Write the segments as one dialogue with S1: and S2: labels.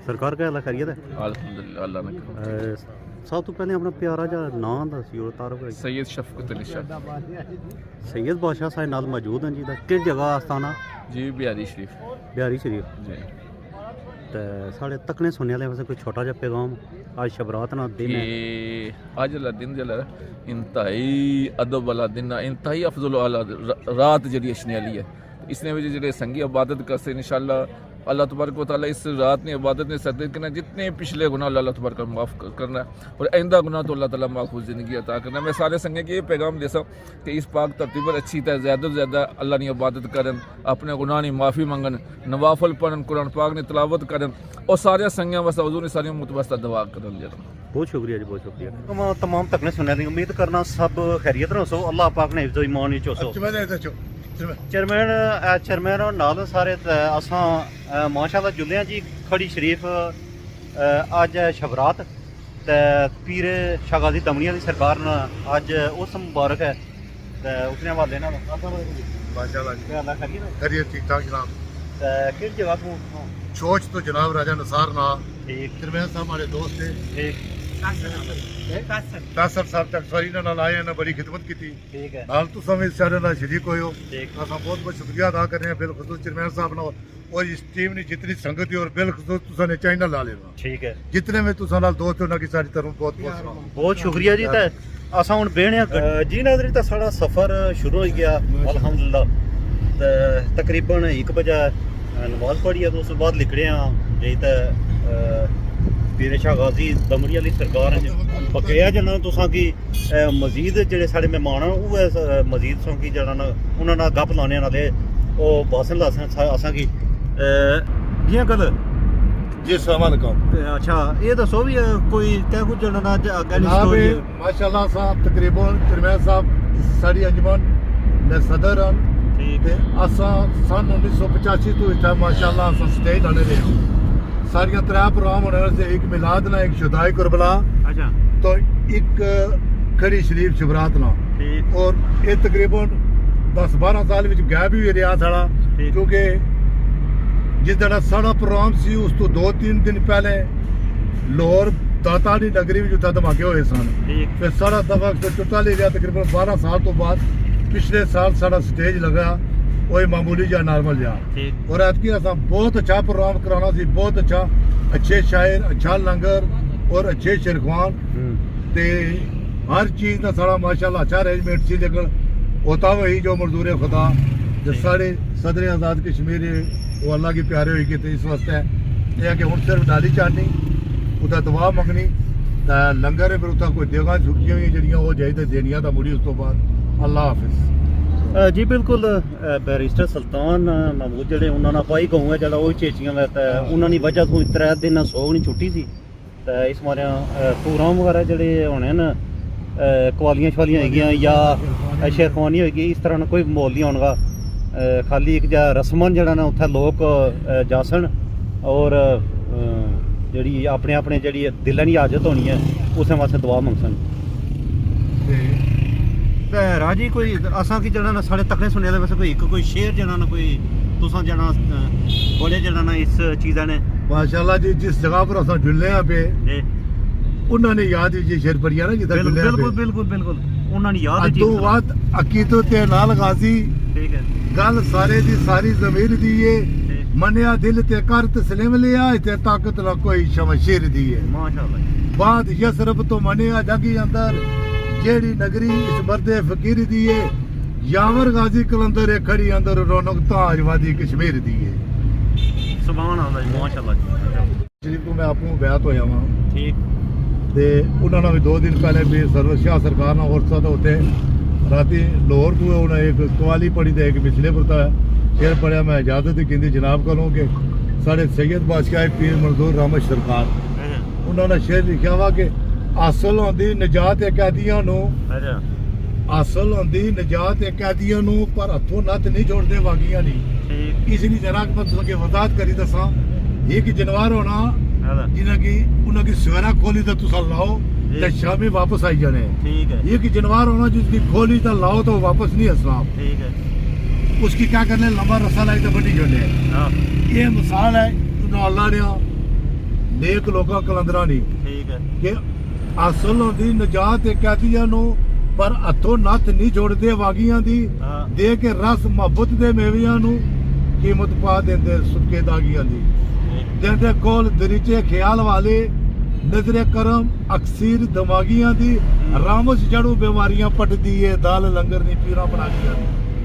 S1: ਸਰਕਾਰ ਕਾ ਹਾਲ ਖੈਰੀਅਤ ਹੈ?
S2: अल्हम्दुलिल्लाह अल्लाह ने
S1: ਸਭ ਤੋਂ ਪਹਿਲੇ ਆਪਣਾ ਪਿਆਰਾ ਜਿਹਾ ਨਾਂ ਦੱਸਿਓ ਤਾਰਫ ਕਰੀ।
S2: सैयद शफकत अली शाह
S1: ਸੈਯਦ ਬਾਦਸ਼ਾਹ ਸਾਹਿਬ ਨਾਲ ਮੌਜੂਦ ਹਨ ਜੀ ਦਾ ਕਿਸ ਜਗ੍ਹਾ ਆਸਤਾਨਾ?
S2: जी बिहारी शरीफ
S1: ਬਿਹਾਰੀ ਸ਼ਰੀਫ।
S2: जी
S1: ਤੇ ਸਾਡੇ ਤੱਕਣੇ ਸੁਣਨੇ ਵਾਲੇ ਵਾਸਤੇ ਕੋਈ ਛੋਟਾ ਜਿਹਾ ਪੈਗਾਮ ਅੱਜ ਸ਼ਬਰਾਤ ਨਾਲ ਦਿਨ है
S2: कि अज वाला दिन जला इंतहाई अदब वाला दिन है, इंतहाई अफजल वाला रात जड़ी अशने वाली है। इसने वजह जेडे संगी इबादत करते इंशाल्लाह अल्लाह तबारक व तआला इस रात ने इबादत ने सदे करना, जितने पिछले गुनाह अल्लाह तबारक माफ़ करना और आइंदा गुनाह तो अल्लाह ताला महफूज ज़िंदगी अता करना। मैं सारे संगे के ये पैगाम दे सकूँ कि इस पाक धरती पर अच्छी तरह ज़्यादा से ज़्यादा अल्लाह ने इबादत करन, अपने गुनाह की माफ़ी मंगन, नवाफल पढ़न, कुरान पाक ने तिलावत करन और सारे संगियां वास्ते हुजूर ने सारी उम्मत वास्ते दुआ करन।
S1: बहुत शुक्रिया जी, बहुत शुक्रिया। तमाम तकने सुनने की उम्मीद करना सब खैरियत रहो सो अल्लाह पाक ने हिफ्ज़ो ईमान विच होसो। चेयरमैन नाल सारे असां माशाअल्लाह जुल्ले जी खड़ी शरीफ अज शबरात ते पीर शाह गाजी दमनिया दी सरकार ने अज उस मुबारक है ते उसने हवाले नाल माशाअल्लाह
S3: खैरियत ठीक ठाक जनाब।
S1: ते किस जगह को
S3: सोच तो जनाब राजा नसार ना
S1: ठीक
S3: चेयरमैन साहब हमारे दोस्त थे,
S1: ठीक
S3: तासर साहब तक सारी ना आए ने बड़ी खिदमत की थी
S1: ठीक है
S3: नाल तुम इस शहर ना शरीक होए हो।
S1: ठीक
S3: असा बहुत बहुत शुक्रिया अदा कर रहे हैं बिलखुसूस चेयरमैन साहब ना और इस टीम ने जितनी संगत थी और बिलखुसूस तुसा ने चैनल ला लेना
S1: ठीक है
S3: जितने में तुसा नाल दोस्त हो ना की सारी तरफ बहुत बहुत सलाम।
S1: बहुत शुक्रिया जी। ते असां हुण बेहने जी नाज़रीन तां साढ़ा सफ़र शुरू हो गया अल्हम्दुलिल्लाह। ते तकरीबन 1 बजे नमाज पढ़ी है तो उस बाद निकले हाँ जी ते पीर शाह गाजी दमरी आली सरकार बकाया जना तुसां की मजीद जेह्ड़े साढ़े मेहमान न उ'ऐ मजीद सों की जेह्ड़ा ना उन्हां नाल गप लाने नाले ओह् बासन लासन असां की जियां गल
S3: जी अस्सलाम वालेकुम।
S1: अच्छा ये दसो भी कोई क्या कुछ जना ना अग्गें
S3: जनाब
S1: स्टोरी
S3: माशाअल्लाह साहब तकरीबन चेयरमैन साहब सारी अंजमन ने सदर हैं
S1: ठीक
S3: ते असां सन 1985 तो इत्थे माशाअल्लाह असां स्टेज लाने रहे हैं। सारियां 3 प्रोग्राम होने से एक मिलाद ना, एक शुदाई कुरबला
S1: अच्छा
S3: तो एक खड़ी शरीफ शबरात ना
S1: ठीक
S3: और ये तकरीबन 10-12 साल विच गैप ही रहा साड़ा
S1: ठीक।
S3: क्योंकि जिस दिन साड़ा प्रोग्राम सी उस तो 2-3 दिन पहले लाहौर दाता दी नगरी में उत्थे धमाके होए सन
S1: ठीक
S3: फिर साड़ा दफा टुटा ले लिया तकरीबन 12 साल तो बाद पिछले साल साड़ा स्टेज लगा वही मामूली या नॉर्मल या
S1: ठीक
S3: और ऐतकी असा बहुत अच्छा प्रोग्राम कराना सी, बहुत अच्छा अच्छे शायर, अच्छा लंगर और अच्छे शेरखान ते हर चीज़ का सारा माशाल्लाह अच्छा अरेंजमेंट सी। लेकिन होता वही जो मजदूर खुदा जो साढ़े सदर आज़ाद कश्मीर वो अल्लाह की प्यारे हुई कि इस वास्ते यह कि हूँ सिर्फ डाली चाढ़नी उत्थे दुआ मंगनी तो लंगर फिर उत्थे कोई देगा सुखियां हुई जड़ियाँ वो जाए तो देनियां तो मुड़ी उस तो बाद अल्लाह हाफिज़।
S1: जी बिल्कुल बैरिस्टर सुल्तान महमूद जेह्ड़े उन्होंने पाई गऊँ है जेह्ड़ा ओही चेचियां लै ते उन्होंने वजह तो 3 दिन सोग नहीं छुट्टी सी ते इस मारे प्रोग्राम वगैरह जेह्ड़े होने न कवालियां शवालियां होईगियां या शेरखानी होएगी इस तरह कोई माहौल नहीं होगा। खाली एक जा रस्मन जेह्ड़ा ना उत्थे लोग जासन और जेह्ड़ी अपने अपने जेह्ड़ी दिलै दी हाजत होनी है उस वास्ते दुआ मंगसन। राजी कोई असां की जना ना साढ़े तकने सुनने वाले वैसे कोई शेर जना ना कोई तुसां जना बड़े जना ना इस चीज़ा ने
S3: माशाल्लाह जी जिस जगह पर असां जुल्ले हैं पे उन्होंने याद जी शेर पढ़िया ना जिधर जुल्ले हैं
S1: बिल्कुल बिल्कुल बिल्कुल उन्होंने याद है
S3: तो बात अकीदत ते नाल गाजी
S1: ठीक है
S3: गल सारे दी सारी ज़मीर दी है मनिया दिल ते कर तस्लीम लिया ते ताकत ना कोई शमशीर दी है
S1: माशाल्लाह
S3: बात यसरब तो मनिया जगी अंदर जेड़ी नगरी इस मर्दे फकीर दी है यावर गाजी कलंदर खड़ी अंदर रौनक ताज वादी कश्मीर दी है।
S1: सुभान अल्लाह जी माशाल्लाह
S3: शरीफ को मैं आपको बयात होया वहां
S1: ठीक
S3: ते उन्होंने भी 2 दिन पहले भी शाह सरकार ने और साथ होते राती लाहौर को उन्हें एक कवाली पढ़ी तो एक पिछले पर शेर पढ़िया मैं इजाजत ही कहती जनाब करूँ कि साढ़े सैयद बादशाह पीर मंजूर रहमत सरकार उन्होंने शेर लिखा वा कि हासिल होंदी निजात कैदियों नूं हासिल होंदी निजात कैदियों नूं पर हथों नत्थ नहीं जोड़ते वागियां नहीं। इसलिए जरा मैं तुझे वजाहत करी दसा एक जनवार होना जिन्हें की उन्हें की सवेरा खोली तो तुसा लाओ तो शामी वापस आई जाने
S1: ठीक है।
S3: एक जनवार होना जिसकी खोली तो लाओ तो वापस नहीं असलाम
S1: ठीक है।
S3: उसकी क्या करने लंबा रस्सा लाई तो बड़ी जोड़े ये मिसाल है अल्लाह ने ਨੇਕ ਲੋਕਾਂ ਕਲੰਦਰਾਂ ਨਹੀਂ
S1: ਠੀਕ ਹੈ
S3: ਕਿ ਅਸਲ ਹੁੰਦੀ ਨਜਾਤ ਤੇ ਕੈਦੀਆਂ ਨੂੰ ਪਰ ਹੱਥੋਂ ਨੱਥ ਨਹੀਂ ਜੋੜਦੇ ਵਾਗੀਆਂ ਦੀ
S1: ਹਾਂ
S3: ਦੇ ਕੇ ਰਸ ਮੁਹੱਬਤ ਦੇ ਮੇਵਿਆਂ ਨੂੰ ਕੀਮਤ ਪਾ ਦਿੰਦੇ ਸੁੱਕੇ ਦਾਗੀਆਂ ਦੀ ਜਿਹਦੇ ਕੋਲ ਦਰੀਚੇ ਖਿਆਲ ਵਾਲੇ ਨਜ਼ਰੇ ਕਰਮ ਅਕਸੀਰ ਦਿਮਾਗੀਆਂ ਦੀ ਰਾਮਸ ਜੜੂ ਬਿਮਾਰੀਆਂ ਪਟਦੀ ਏ ਦਾਲ ਲੰਗਰ ਨਹੀਂ ਪੀਰਾਂ ਬਣਾ ਦੀਆਂ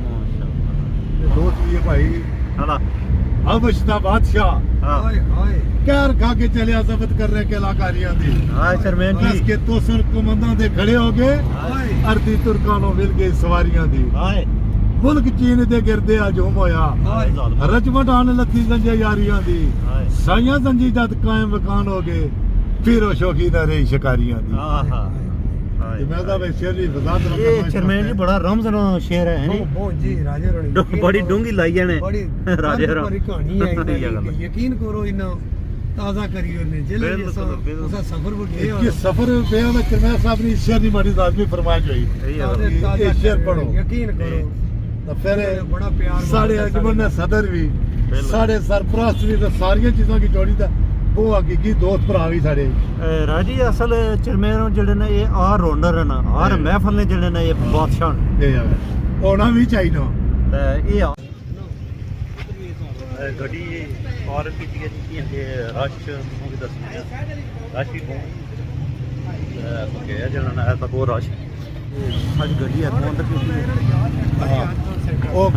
S1: ਮਾਸ਼ਾਅੱਲਾ
S3: ਦੋਸਤ ਵੀ ਭਾਈ
S1: ਹਲਾ
S3: ਅਬਸ਼ ਦਾ ਬਾਦਸ਼ਾਹ
S1: ਹਾਂ
S3: ਕਹਿਰ ਖਾ ਕੇ ਚਲਿਆ ਜ਼ਬਤ ਕਰ ਰਹੇ ਕਲਾਕਾਰੀਆਂ ਦੀ
S1: ਹਾਂ ਸ਼ਰਮੈਨ
S3: ਇਸ
S1: ਜੀ
S3: ਕੇ ਤੋਸਰ ਕਮੰਦਾਂ ਦੇ ਖੜੇ ਹੋ ਗਏ ਅਰਦੀ ਤੁਰਕਾਂ ਨੂੰ ਮਿਲ ਗਈ ਸਵਾਰੀਆਂ ਦੀ
S1: ਹਾਏ
S3: ਮੁਲਕ ਚੀਨ ਦੇ ਗਿਰਦੇ ਅੱਜ ਹੁਮ ਹੋਇਆ
S1: ਹਾਏ
S3: ਰਜਮਟ ਆਣ ਲੱਥੀ ਜੰਜੇ ਯਾਰੀਆਂ ਦੀ
S1: ਹਾਏ
S3: ਸਾਈਆਂ ਜੰਜੀ ਜਦ ਕਾਇਮ ਮਕਾਨ ਹੋ ਗਏ ਫਿਰ ਉਹ ਸ਼ੌਕੀ ਨਾ ਰਹੀ ਸ਼ਿਕਾਰੀਆਂ ਦੀ
S1: ਆਹਾ
S3: ਤੇ ਮੈਂ ਤਾਂ ਵੈਸੇ ਸ਼ੇਰ ਦੀ ਵਜ਼ਾਤ
S1: ਇਹ ਸ਼ਰਮੈਨ ਜੀ ਬੜਾ ਰਮਜ਼ਨ ਸ਼ੇਰ ਹੈ ਨਹੀਂ
S4: ਬਹੁਤ ਜੀ ਰਾਜੇ ਰਣੀ
S1: ਬੜੀ ਡੂੰਗੀ ਲਾਈ ਜਾਣੇ
S4: ਬੜੀ
S1: ਰਾਜੇ ਰਾਮ
S4: ਬੜੀ ਕਹਾਣੀ ਹੈ
S1: ਸਹੀ ਗੱਲ
S4: ਇਹਨਾਂ
S1: ਹੈ।
S4: ਦੀ ਯਕੀਨ ਕਰੋ ਇਹਨਾਂ ਤਾਜ਼ਾ ਕਰੀ ਉਹਨੇ ਜਿਹੜੇ
S1: ਬਿਲਕੁਲ, ਬਿਲਕੁਲ।
S4: ਉਸਾ ਸਫਰ वो गए
S3: ਕਿ ਸਫਰ ਪਿਆ ਵਿੱਚ ਕਰਮੈਲ ਸਾਹਿਬ ਦੀ ਸ਼ੇਰ ਦੀ ਮਾੜੀ ਲਾਜ਼ਮੀ ਫਰਮਾਇਸ਼ ਹੋਈ
S1: ਸਹੀ ਹੈ
S3: ਇਹ ਸ਼ੇਰ ਪੜੋ
S4: ਯਕੀਨ ਕਰੋ
S3: ਤਾਂ ਫਿਰ
S4: ਬੜਾ ਪਿਆਰ
S3: ਸਾਡੇ ਅਜਮਨ ਨੇ ਸਦਰ ਵੀ
S1: ਬਿਲਕੁਲ।
S3: ਸਾਡੇ ਸਰਪ੍ਰਸਤ ਵੀ ਤਾਂ ਸਾਰੀਆਂ ਚੀਜ਼ਾਂ ਦੀ ਜੋੜੀ ਤਾਂ ਉਹ ਹਕੀਕੀ ਦੋਸਤ ਭਰਾ ਵੀ ਸਾਡੇ
S1: ਰਾਜੀ ਅਸਲ ਚਰਮੇਨ ਜਿਹੜੇ ਨੇ ਇਹ ਆਰ ਰੋਂਡਰ ਹਨ ਆਰ ਮਹਿਫਲ ਨੇ ਜਿਹੜੇ ਨੇ ਇਹ ਬਾਦਸ਼ਾਹ ਨੇ
S3: ਇਹ ਆ ਹੋਣਾ ਵੀ ਚਾਹੀਦਾ
S1: ਤੇ ਇਹ ਆ ਗੱਡੀ ਪਾਰ ਕੀਤੀ ਹੈ ਜੀ ਕਿ ਰਸ਼ ਨੂੰ ਵੀ ਦੱਸਣਾ ਰਸ਼ ਵੀ ਬਹੁਤ ਕਿ ਇਹ ਜਿਹੜਾ ਨਾ ਤਾਂ ਬਹੁਤ ਰਸ਼ ਸਾਡੀ ਗੱਡੀ ਇੱਥੋਂ ਅੰਦਰ ਕੀਤੀ ਹੈ
S3: ਉਹ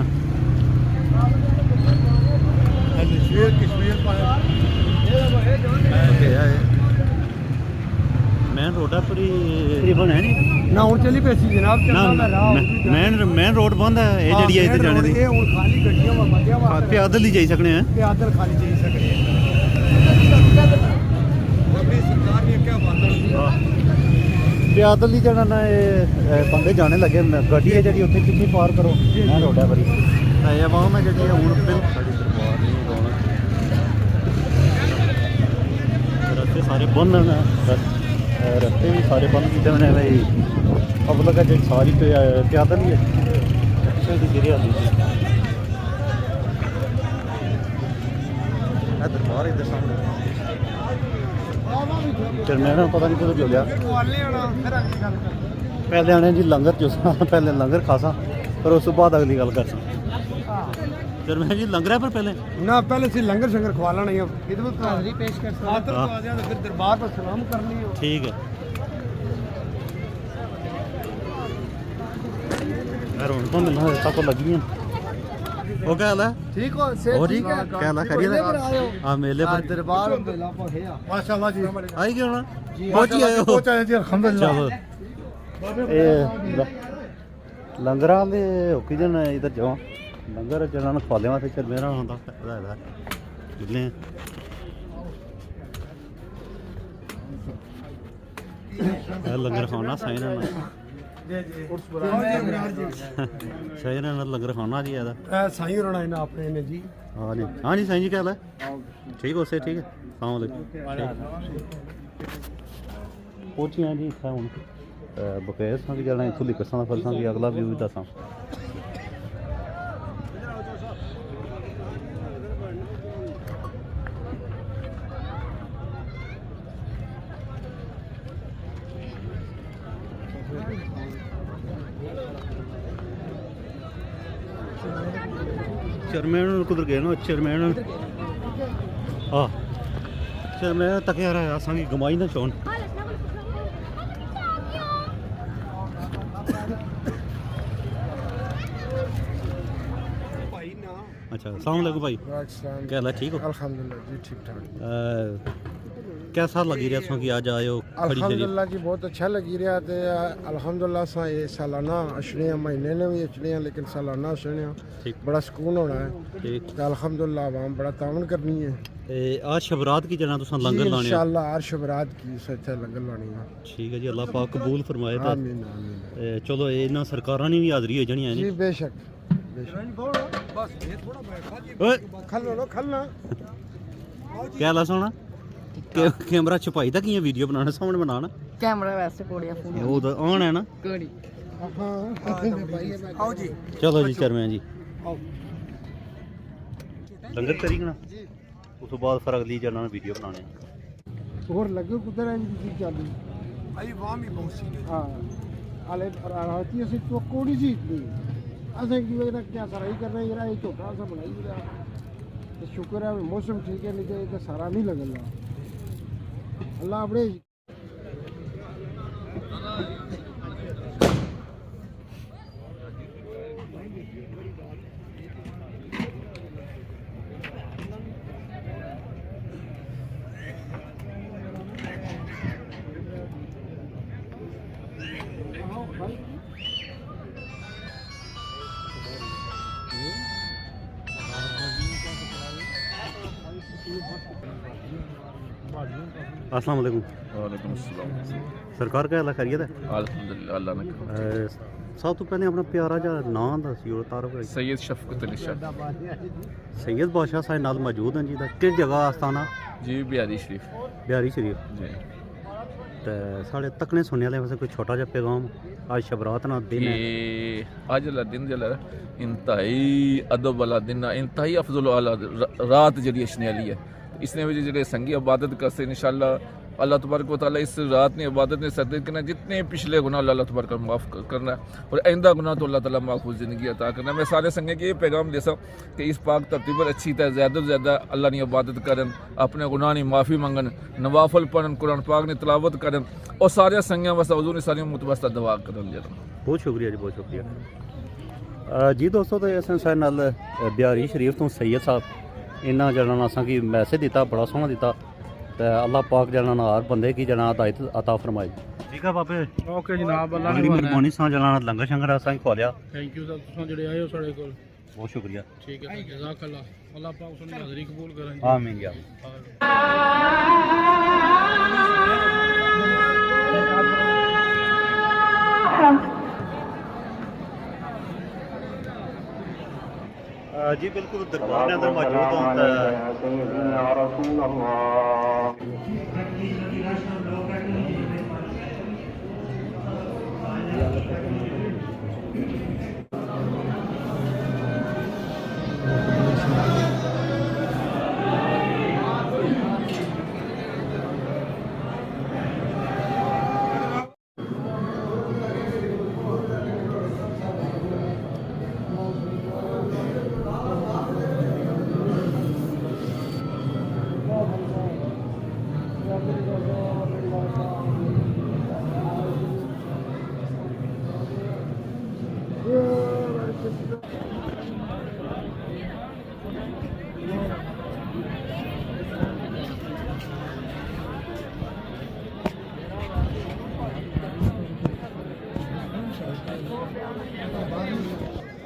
S3: ਸ਼ੇਰ ਕਸ਼ਮੀਰ ਪਾਇਆ
S1: ਮੇਨ ਰੋਡਾ ਪੂਰੀ ਤਕਰੀਬਨ ਹੈ ਨਹੀਂ
S4: ਨਾ ਹੁਣ ਚਲੀ ਪੈਸੀ ਜਨਾਬ
S1: ਮੇਨ ਰੋਡ ਬੰਦ ਹੈ ਇਹ ਜਿਹੜੀ ਹੈ ਇੱਥੇ ਜਾਣੇ ਦੀ
S4: ਇਹ ਹੁਣ ਖਾਲੀ ਗੱਡੀਆਂ ਵਾ ਬੰਦਿਆਂ ਵਾ
S1: ਪੈਦਲ ਹੀ ਜਾਈ ਸਕਣੇ ਆ
S4: ਪੈਦਲ ਖਾਲੀ ਜਾਈ ਸਕਦੇ ਆਪਣੀ ਸਰਕਾਰ ਨੇ ਕਿਹਾ ਬਾਦਲ
S1: ਪੈਦਲ ਹੀ ਜਾਣਾ ਨਾ ਇਹ ਬੰਦੇ ਜਾਣੇ ਲੱਗੇ ਗੱਡੀ ਹੈ ਜਿਹੜੀ ਉੱਥੇ ਕਿੱਥੇ ਪਾਰ ਕਰੋ ਮੈਂ ਰੋਡਾ ਪਰੀ ਇਹ ਆਵਾਮ ਹੈ ਜਿਹੜੀ ਹੈ ਹੁਣ ਬਿਲਕੁਲ ਸਾਡੀ ਸਰਕਾਰ ਨਹੀਂ ਰੌਣਕ ਰਸਤੇ ਸਾਰੇ ਬੰਦ ਹਨ ਰਸਤੇ ਵੀ ਸਾਰੇ ਬੰਦ ਕੀਤੇ ਹੋਏ ਨੇ ਬਈ ਪਬਲਿਕ ਹੈ ਜਿਹੜੀ ਸਾਰੀ ਪੈਦਲ ਹੀ ਹੈ ਰਿਕਸ਼ੇ ਦੀ ਗਿਰੀ ਆਦੀ ਇਹ ਦਰਬਾਰ ਇੱਧਰ ਸਾਹਮਣੇ ਚਰਮੇਣਾ ਪਤਾ ਨਹੀਂ ਕਦੋਂ ਜੁਲਿਆ
S4: ਵਾਲੇ ਆਣਾ ਫਿਰ ਅਗਲੀ ਗੱਲ ਕਰ
S1: ਪਹਿਲੇ ਆਣੇ ਜੀ ਲੰਗਰ ਚੁਸਾ ਪਹਿਲੇ ਲੰਗਰ ਖਾਸਾ ਪਰ ਉਸ ਤੋਂ ਬਾਅਦ ਅਗਲੀ ਗੱਲ ਕਰਸਾਂ ਚਰਮੇਣਾ ਜੀ ਲੰਗਰ ਹੈ ਪਰ ਪਹਿਲੇ
S4: ਨਾ ਪਹਿਲੇ ਸੀ ਲੰਗਰ ਸ਼ੰਗਰ ਖਵਾ ਲੈਣਾ ਹੀ ਖਿਦਮਤ ਹਾਜ਼ਰੀ ਪੇਸ਼ ਕਰ ਸਕਦਾ ਆਦਰ
S1: हाँ।
S4: ਤੋਂ ਆ ਜਾ ਫਿਰ ਦਰਬਾਰ ਪਰ ਸਲਾਮ ਕਰਨੀ ਹੋ
S1: ਠੀਕ ਹੈ ਯਾਰ ਹੁਣ ਤੋਂ ਮਿਲਣਾ ਤੱਕ ਲੱਗੀਆਂ ਉਹ ਕਹਿ ਲੈ
S4: ਠੀਕ ਹੋ
S1: ਹੋਰ ਜੀ ਕਹਿ ਲੈ ਖਰੀਦ ਆ ਮੇਲੇ ਪਰ
S4: ਦਰਬਾਰ ਮੇਲਾ ਪਖਿਆ
S3: ਮਾਸ਼ਾਅੱਲਾ ਜੀ
S1: ਆਈ ਕਿਉਂ ਨਾ ਪਹੁੰਚੀ ਆਇਓ
S3: ਪਹੁੰਚਾਇਆ ਜੀ ਅਲਹਮਦੁਲਿਲਾ
S1: ਚਲੋ ਇਹ ਲੰਗਰਾਂ ਦੇ ਹੁਕੀ ਜਨ ਇਧਰ ਜਾਓ ਲੰਗਰ ਜਨਾਂ ਨੂੰ ਖਵਾ ਲਿਆ ਤੇ ਚੱਲ ਮੇਰਾ ਹੁੰਦਾ ਫਾਇਦਾ ਇਹਦਾ ਜਿੱਲੇ ਇਹ ਲੰਗਰ ਖਾਣਾ ਸਾਈਂ ਨਾਲ ਸਾਈਂ ਨਾਲ ਲੰਗਰ ਖਾਣਾ ਜੀ ਇਹਦਾ
S4: ਇਹ ਸਾਈਂ ਰੋਣਾ ਇਹਨਾਂ ਆਪਣੇ ਨੇ ਜੀ
S1: हाँ जी साईं जी क्या हाल है ठीक हो से ठीक है पहुंची हैं जी इतना हूँ बकाया सां भी जाना इतों लिखसां फिर सां भी अगला व्यू भी दसां चेयरमैन कुदर गए ना चेयरमैन हाँ चेयरमैन तक यार असांजी गमाई ना चवन
S4: ਭਾਈ ਨਾ
S1: अच्छा अस्सलाम वालेकुम भाई क्या हाल है ठीक हो
S4: अल्हम्दुलिल्लाह जी ठीक ठाक
S1: कैसा लगी रहा था कि आज आए हो खड़ी शरीफ
S4: अल्हम्दुलिल्लाह जी बहुत अच्छा लगी रहा ते अल्हम्दुलिल्लाह सा ये सालाना अशने महीने ने भी अशने लेकिन सालाना अशने
S1: ठीक
S4: बड़ा सुकून होना है
S1: ठीक
S4: ते अल्हम्दुलिल्लाह आवाम बड़ा तावन करनी है
S1: आज शबरात की जना तुसां लंगर लाने
S4: इंशाअल्लाह अर्श बरात की सच्चा लंगर लानी है
S1: ठीक है जी अल्लाह पाक कबूल फरमाए ते
S4: आमीन आमीन
S1: चलो इन्हां सरकारां नी भी हाज़री हो जानी है
S4: जी
S1: नी
S4: बेशक बस ये थोड़ा
S1: ओए
S4: खलना खलना
S1: क्या ला सोना कैमरा छुपाई दा कियां वीडियो बनाना सामने बनाना
S5: कैमरा वैसे कोड़िया फोन
S1: वो तो ऑन है ना
S5: कोड़ी
S4: आओ जी
S1: चलो जी चेयरमैन जी लंगर करी ना उस तो बाद फिर अगली जना वीडियो बनाने
S4: ਹੋਰ ਲੱਗੇ ਕੁਦਰ ਹੈ ਜੀ ਚਾਲੂ
S5: ਭਾਈ ਵਾਹ ਵੀ ਬਹੁਤ ਸੀ
S4: ਹਾਂ ਆਲੇ ਰਾਤੀ ਅਸੀਂ ਕੋੜੀ ਸੀ ਅਸੀਂ ਕੀ ਵੇਖਣਾ ਕਿਆ ਸਾਰਾ ਹੀ ਕਰਨਾ ਜਿਹੜਾ ਇਹ ਝੋਟਾ ਸਾ ਬਣਾਈ ਜਿਹੜਾ ਤੇ ਸ਼ੁਕਰ ਹੈ ਮੌਸਮ ਠੀਕ ਹੈ ਨਹੀਂ ਤੇ ਇਹ ਤਾਂ ਸਾਰਾ ਨਹੀਂ ਲੱਗਦਾ ਅੱਲਾ ਆਪਣੇ
S1: अस्सलाम वालेकुम
S2: ਵਾਲੇਕੁਮ ਅਸਲਾਮ
S1: ਸਰਕਾਰ ਕਾ ਖੈਰੀਅਤ ਹੈ
S2: ਅਲਹਮਦੁਲਿਲਾ ਅੱਲਾ ਨੇ
S1: ਸਭ ਤੋਂ ਪਹਿਲੇ ਆਪਣਾ ਪਿਆਰਾ ਜਿਹਾ ਨਾਂ ਦੱਸਿਓ ਤਾਰਫ ਕਰੀ
S2: ਸੈयद ਸ਼ਫਕਤ ਅਲੀ ਸ਼ਾਹ
S1: ਸੈयद ਬਾਦਸ਼ਾਹ ਸਾਹਿਬ ਨਾਲ ਮੌਜੂਦ ਹਨ ਜੀ ਦਾ ਕਿਸ ਜਗ੍ਹਾ ਆਸਤਾਨਾ
S2: ਜੀ ਬਿਹਾਰੀ ਸ਼ਰੀਫ
S1: ਬਿਹਾਰੀ ਸ਼ਰੀਫ
S2: ਜੀ
S1: ਤੇ ਸਾਡੇ ਤੱਕਣੇ ਸੁਣਨੇ ਵਾਲੇ ਵਾਸਤੇ ਕੋਈ ਛੋਟਾ ਜਿਹਾ ਪੈਗਾਮ ਅੱਜ ਸ਼ਬਰਾਤ ਨਾਲ ਦਿਨ ਹੈ
S2: कि अज वाला दिन जला इंतहाई अदब वाला दिन है इंतहाई अफजल वाला रात जी अशने वाली है इसने वजह जो संगी इबादत करते इंशाल्लाह अल्लाह तबारक व तआला इस रात ने इबादत ने सरदर करना जितने पिछले गुनाह अल्लाह तबारक माफ़ करना और आइंदा गुनाह तो अल्लाह ताला महफूज ज़िंदगी अता करना मैं सारे संगे के ये पैगाम दे सकूँ कि इस पाक धरती पर अच्छी तरह ज़्यादा से ज़्यादा अल्लाह ने इबादत करन अपने गुनाह की माफ़ी मंगन नवाफल पढ़न कुरान पाक ने तलावत करन और सारे संगियां वास्ते हजूर ने सारी मुतवस्ता दुआ करन जरा
S1: बहुत शुक्रिया जी बहुत शुक्रिया जी दोस्तों तो असें सारे नाल बिहारी शरीफ तो सैयद साहब इन्ना जना असां की मैसेज दिता बड़ा सोहना दिता ते अल्लाह पाक जना हर बंदे की जना हिदायत अता फरमाए ठीक है बाबे
S5: ओके जनाब अल्लाह
S1: बड़ी मेहरबानी सा जना लंगर शंगर असां खोलिया
S5: थैंक यू सर तुसां जेड़े आए हो साडे कोल
S1: बहुत शुक्रिया
S5: ठीक है जज़ाकल्लाह अल्लाह पाक सुनी हाज़री कबूल करें
S1: आमीन या जी बिल्कुल दरबार के अंदर मौजूद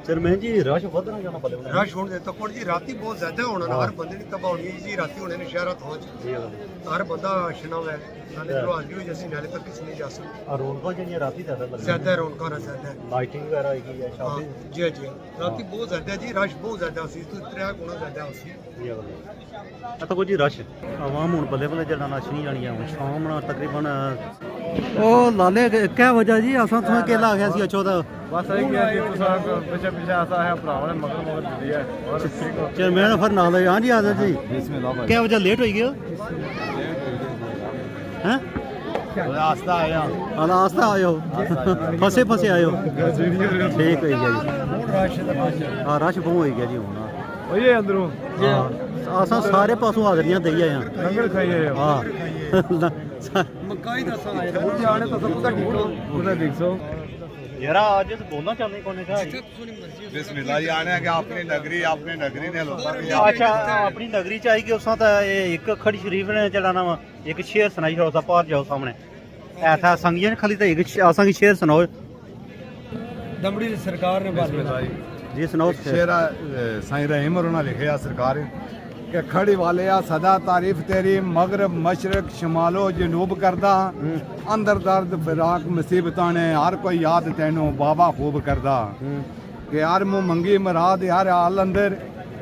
S1: चेयरमैन जी रश ਵਧਣਾ ਜਾਣਾ ਬੱਲੇ ਬੱਲੇ
S6: ਰਸ਼ ਹੋਣ ਦੇ ਤੱਕੜ ਜੀ ਰਾਤੀ ਬਹੁਤ ਜ਼ਿਆਦਾ ਹੋਣਾ ਨਾ ਹਰ ਬੰਦੇ ਦੀ ਤਬਾਹ ਹੋਣੀ ਜੀ ਰਾਤੀ ਹੋਣੇ ਨੇ ਸ਼ਹਿਰਾਂ ਤੋਂ
S1: ਜੀ
S6: ਹਰ ਬੰਦਾ ਅਸ਼ਨਾ ਹੈ ਨਾਲੇ ਦਰਵਾਜ਼ੇ ਹੋਈ ਜੈਸੀ ਨਾਲੇ ਤੱਕ ਕਿਸੇ ਨਹੀਂ ਜਾ ਸਕਦਾ
S1: ਆ ਰੌਣਕਾਂ ਜਿਹੜੀਆਂ ਰਾਤੀ ਜ਼ਿਆਦਾ ਲੱਗਦੀਆਂ
S6: ਜ਼ਿਆਦਾ ਰੌਣਕਾਂ ਜ਼ਿਆਦਾ
S1: ਲਾਈਟਿੰਗ ਵਗੈਰਾ ਹੈਗੀ ਹੈ
S6: ਹਾਂ
S1: ਸ਼ਾਮੀ
S6: ਜੀ ਜੀ ਰਾਤੀ ਬਹੁਤ ਜ਼ਿਆਦਾ ਜੀ ਰਸ਼ ਬਹੁਤ ਜ਼ਿਆਦਾ ਸੀ ਤੋਂ 3 ਗੁਣਾ ਜ਼ਿਆਦਾ ਸੀ
S1: ਆ ਤਾਂ ਕੋਈ ਜੀ ਰਸ਼ ਆਵਾਮ ਹੁਣ ਬੱਲੇ ਬੱਲੇ ਜਣਾ ਨਸ਼ ਨਹੀਂ ਜਾਣੀਆਂ ਹੁਣ ਸ਼ਾਮ ਨਾਲ ਤਕਰੀਬਨ ਉਹ ਲਾਲੇ ਕਿਆ ਵਜ੍ਹਾ ਜੀ ਅਸਾਂ ਤੁਹਾਨੂੰ ਕੇਲਾ ਆ ਗਿਆ ਸੀ ਅਚੋ ਦਾ
S5: बस आई गया जी तुसां पीछे पीछे ऐसा है भरावां ने मगर मगर दी है और ठीक हो
S1: चेयरमैन फिर नाल हाँ जी आदत जी क्या वजह लेट हो गया हैं
S3: आस्ता आया
S1: आस्ता आयो फसे फसे आयो ठीक है जी हाँ रश बहुत हो गया जी हूँ
S5: ओए अंदरों
S1: असां सारे पासों हाजरियां दई आए हैं
S5: लंगर खाइए
S1: हाँ
S6: ਮੱਕਾ ਹੀ ਦੱਸਾਂ ਆਇਆ
S5: जाने तो सब कुछ ठीक हो उन्हें देख सो
S1: यार आज बोलना चाहते कौन है
S3: बिस्मिल्लाह जी आने कि अपनी नगरी ने लोगों की
S1: अच्छा अपनी नगरी च आई कि उसां ता एक खड़ी शरीफ ने जड़ा ना एक शेर सुनाई जाओ सा पार जाओ सामने ऐसा संगियां खाली तो एक आसां की शेर सुनाओ
S6: ਦਮੜੀ ਸਰਕਾਰ ਨੇ ਬਾਤ
S1: जी सुनाओ
S3: शेरा साईं रहीम और उन्होंने लिखे सरकार कि खड़ी वाले आ सदा तारीफ तेरी मगरब मशरक शमालो जनूब करदा अंदर दर्द फिराक मुसीबतां ने हर कोई याद तैनू बाबा खूब करदा कि हर मुँह मंगी मराद हर हाल अंदर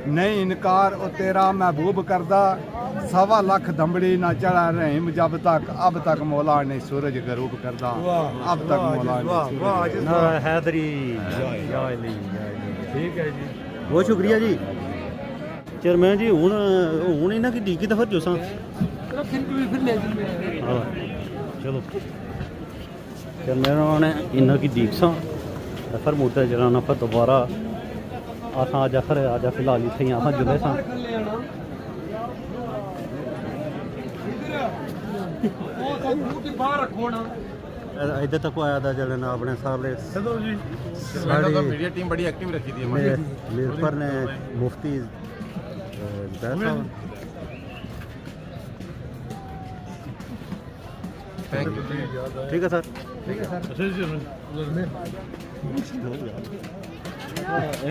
S3: नहीं इनकार ओ तेरा महबूब करदा 1.25 लाख दमड़ी ना चढ़ा रहीम जब तक अब तक मौला ने सूरज गरूब करदा अब तक मौला ने
S1: ना हैदरी
S5: ठीक है जी
S1: बहुत शुक्रिया जी चेयरमैन जी हूँ इन्हों की डी की दफा जो हाँ, चलो चलने ने इन्ना की दीपसा फिर मुद्दा जरा फिर दोबारा अस अज फिलहाल इतने अस जुड़े सा इधर तक आया था जरा अपने सामने
S5: मीडिया टीम बड़ी एक्टिव रखी थी
S1: मेरपुर ने मुफ्ती ठीक है सर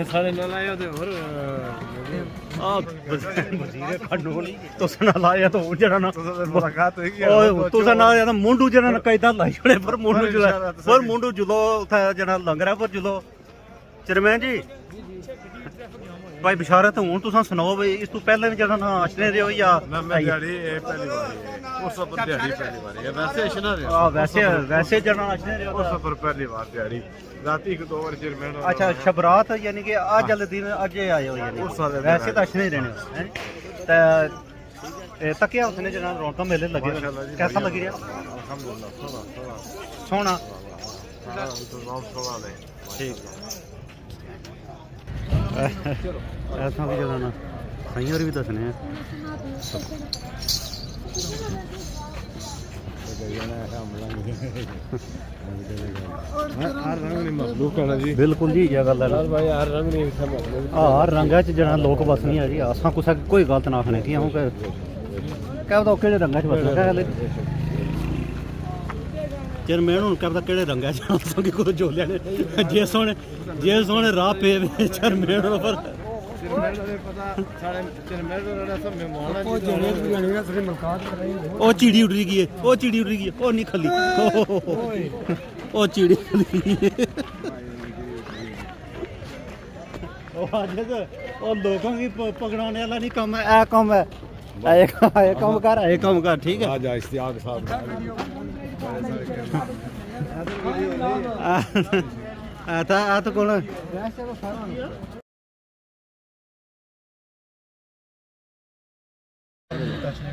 S5: सारे नाल आए ते और
S1: वजीर खंडोली तुस ना लाया तो जरा ना
S5: मुलाकात होगी
S1: तुस ना या मुंडू जरा ना कैदा लाई छोड़े पर मुंडू जुलो उठा जना लंगर पर जुलो चेयरमैन जी भाई बिशारत हूं तुसा सुनाओ भाई इस तो पहले भी जरा ना अशने दे हो या
S5: मैं दिहाड़ी पहली बार उस पर दिहाड़ी पहली बार है वैसे अशना रे
S1: वैसे वैसे जरा अशने दे
S5: उस पर पहली बार दिहाड़ी राती को 2 बार चेयरमैन
S1: अच्छा शबरात यानी कि आज वाले दिन आज आए हो यानी वैसे तो अशने रहने हैं ते तकिया उसने जना रौनक मेले लगे कैसा लगी रहा
S5: अल्हम्दुलिल्लाह
S1: सोना
S5: ठीक
S1: ऐसा भी जरा ना सही और भी दसने हैं
S5: हर रंग में मखलूक है जी
S1: बिल्कुल जी ये गल है
S5: भाई हर रंग नहीं सब मखलूक
S1: हर रंगा च जना लोक बसनी है जी असा कुछ कोई गलत ना आखने की हूं कि क्या बताओ केड़े रंगा च बसना क्या गल चेयरमैन हूं क्या पता केड़े रंगा च असा की कोई जोलिया ने जे सोने राह पे चेयरमैन पर
S5: पता सारे चेयरमैन सब मेहमान वो जने भी गणी ना सारी मुलाकात कराई
S1: ओ चिड़ी उड़ गई है ओ चिड़ी उड़ गई है ओ नहीं खली ओ चिड़ी ओ आज ओ लोगों की पकड़ाने वाला नहीं काम है ए काम है ए काम कर ठीक है
S5: आज इश्तियाक साहब
S1: आ तो कौन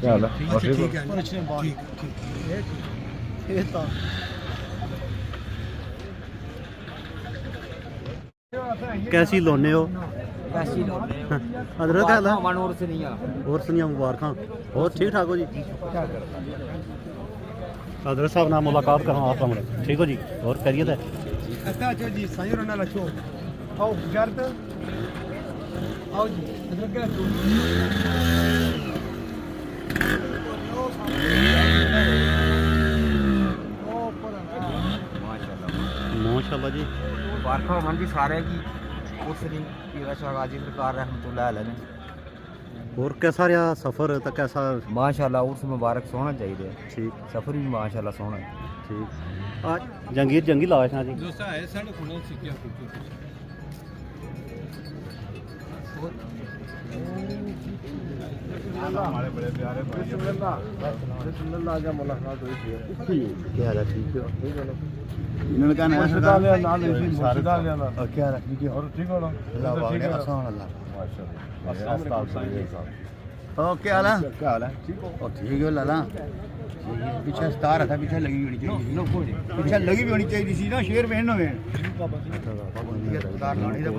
S5: क्या हाल है
S1: ठीक है कैसी लोने हो अदरक है ना और सुनिया मुबारक और ठीक ठाक हो जी अदरक साहब नाल मुलाकात करो आप सामने ठीक हो जी और करिए थे
S4: अच्छा जी सही रहना लचो आओ शर्त आओ जी
S1: माशाल्लाह जी
S7: मुबारक मन जी सारे की उस दिन पीरा शाह गाजी सरकार रहमतुल्लाह अलैह
S1: और कैसा रहा सफ़र तो कैसा
S7: माशाल्लाह उर्स मुबारक सोना चाहिए
S1: ठीक
S7: सफ़र भी माशाल्लाह सोना
S1: ठीक आज जंगी लाश ना जी
S5: हमारे बड़े प्यारे भाई बिस्मिल्लाह का मुलाकात हुई थी
S1: क्या हाल है ठीक हो
S5: इन्होंने कहा ना नाल इसी मुर्शिदा ले ना
S1: और क्या रखी के
S5: और ठीक हो ना
S1: अल्लाह वाले आसान अल्लाह
S5: माशाल्लाह
S1: ओ क्या हाल है
S5: क्या हाल है ठीक हो
S1: और ठीक हो लाला पीछे स्टार था पीछे लगी होनी चाहिए पीछे लगी भी होनी चाहिए थी ना शेर पहन हो स्टार लानी था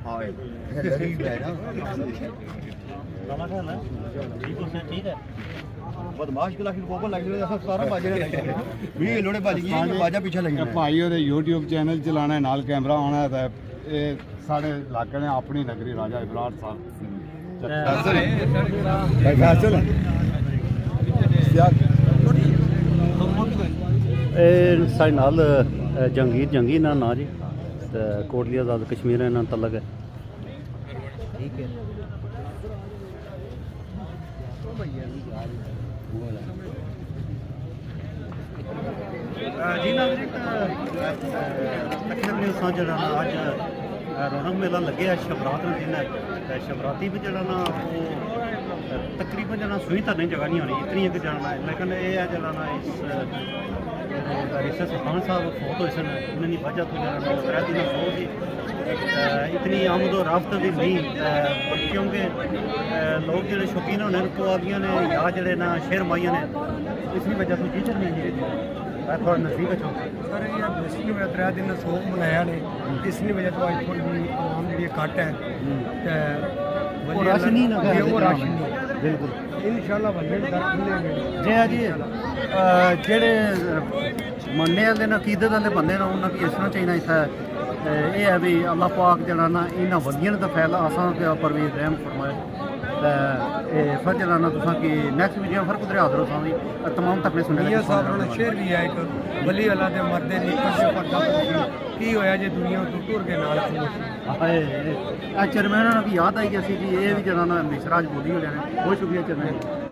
S1: हां लगी भी है ना ठीक है बदमाश के लाखी कोको लग रहा है सारा बाजे ने 20 लोड़े बज गए बाजा पीछे लगे
S5: भाई और YouTube चैनल चलाना है नाल कैमरा आना है ये साढ़े इलाके ने अपनी नगरी राजा इब्रार
S1: साढ़े नाल जंगीर जंगी ना ना जी कोटली आज़ाद कश्मीर इन्होंने तलक है ठीक है जी नागरिक न्यूज़ जरा अज रौनक मेला लगे शबरात दिन है शबराती भी जरा ना वो तकरीबन जना सूई धरने जगह नहीं होनी इतनी एक जाना है लेकिन ये है जरा ना इस रिश्ते सुल्तान साहब फोत होए सन उन्होंने वजह तो जरा दिन सौ सी इतनी आमद और रफ्त भी नहीं क्योंकि लोग जो शौकीन होने पुआदियाँ ने या जड़े ना शेर माइया ने इसकी वजह से टीचर नहीं है थोड़ा नज़दीक अच्छो
S6: सर ये पिछली वजह 3 दिन सोग मनाया ने इसकी वजह तो आज थोड़ी आम जी घट है
S1: वो रश नहीं लगा
S6: वो रश नहीं
S1: बिल्कुल
S6: इंशाल्लाह बंदे दर खुलेंगे
S1: जे जी जेड़े मनने वाले ने अकीदत वाले बंदे ने उन्हें भी इस तरह चाहिए इतना ये है भी अल्लाह पाक जरा ना इन्होंने वधिया तो फैला असा के उपर भी रहम फरमाए फिर जरा ना तुसा कि नैक्सट वीडियो फिर कुदरे हाजिर हो भी तमाम तकने सुने
S6: मियां साहब ने शेर भी है एक वली अल्लाह दे मर्दे निकल के पर्दा की होया जे दुनिया तो टुर के नाल
S1: चेयरमैन ने भी याद आई असी कि ये भी जरा ना मिसराज बोली हो जाने बहुत शुक्रिया चेयरमैन